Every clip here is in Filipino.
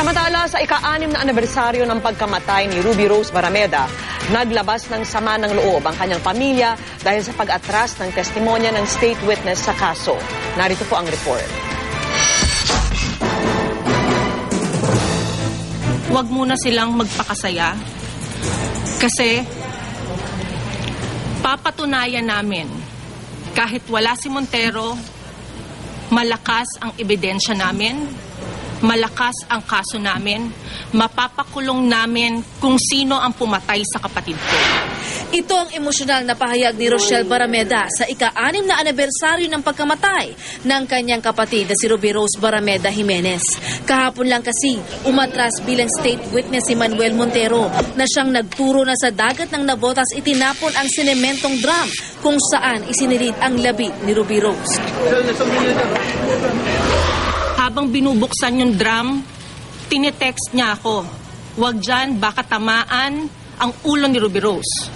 Samantala, sa ika-6 na anibersaryo ng pagkamatay ni Ruby Rose Barameda, naglabas ng sama ng loob ang kanyang pamilya dahil sa pag-atras ng testimonya ng state witness sa kaso. Narito po ang report. Huwag muna silang magpakasaya kasi papatunayan namin kahit wala si Montero, malakas ang ebidensya namin, malakas ang kaso namin, mapapakulong namin kung sino ang pumatay sa kapatid ko. Ito ang emosyonal na pahayag ni Rochelle Barameda sa ika-6 na anibersaryo ng pagkamatay ng kanyang kapatid na si Ruby Rose Barameda Jimenez. Kahapon lang kasi umatras bilang state witness si Manuel Montero na siyang nagturo na sa dagat ng nabotas itinapon ang sinementong drum kung saan isinilid ang labi ni Ruby Rose. Habang binubuksan yung drum, tinetext niya ako, "Wag dyan, baka tamaan ang ulo ni Ruby Rose.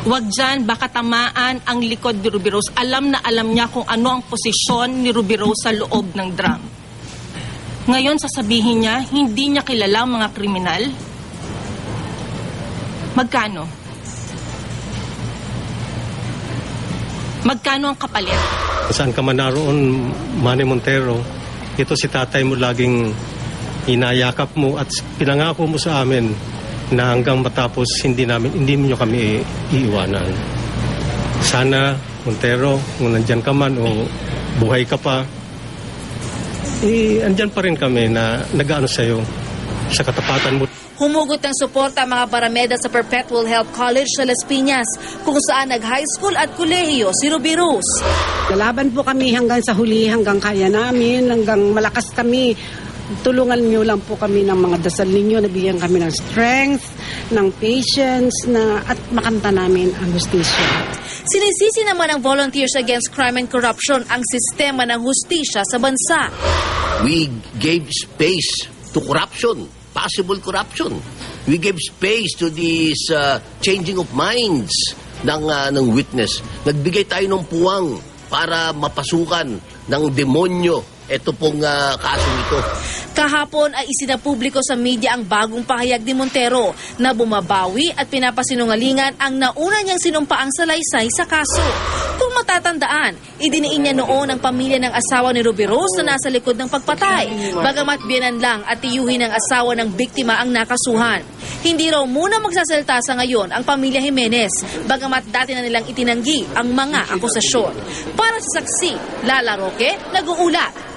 Wag dyan, baka tamaan ang likod ni Ruby Rose." Alam na alam niya kung ano ang posisyon ni Ruby Rose sa loob ng drum. Ngayon sasabihin niya, hindi niya kilala ang mga kriminal? Magkano? Magkano ang kapalit? Saan ka man naroon, Manny Montero, ito si tatay mo laging inayakap mo at pinangako mo sa amin na hanggang matapos hindi niyo kami iiwanan. Sana, Montero, kung nandyan ka man o buhay ka pa, andyan pa rin kami na nag-aano sa'yo sa katapatan mo. Humugot ng suporta ang mga Barameda sa Perpetual Health College sa Las Piñas, kung saan nag-high school at kolehiyo si Ruby Rose. Lalaban po kami hanggang sa huli, hanggang kaya namin, hanggang malakas kami. Tulungan niyo lang po kami ng mga dasal ninyo, nabigyan kami ng strength, ng patience, at makanta namin ang hustisya. Sinisisi naman ng Volunteers Against Crime and Corruption ang sistema ng hustisya sa bansa. We gave space to corruption, possible corruption. We gave space to this changing of minds ng witness. Nagbigay tayo ng puwang para mapasukan ng demonyo ito pong kasong ito. Kahapon ay isinapubliko sa media ang bagong pahayag ni Montero na bumabawi at pinapasinungalingan ang nauna niyang sinumpaang salaysay sa kaso. Kung matatandaan, idiniin niya noon ang pamilya ng asawa ni Ruby Rose na nasa likod ng pagpatay, bagamat biyanan lang at tiyuhin ng asawa ng biktima ang nakasuhan. Hindi raw muna magsasalita sa ngayon ang pamilya Jimenez, bagamat dati na nilang itinanggi ang mga akusasyon. Para sa saksi, Lala Roque, nag-uulat.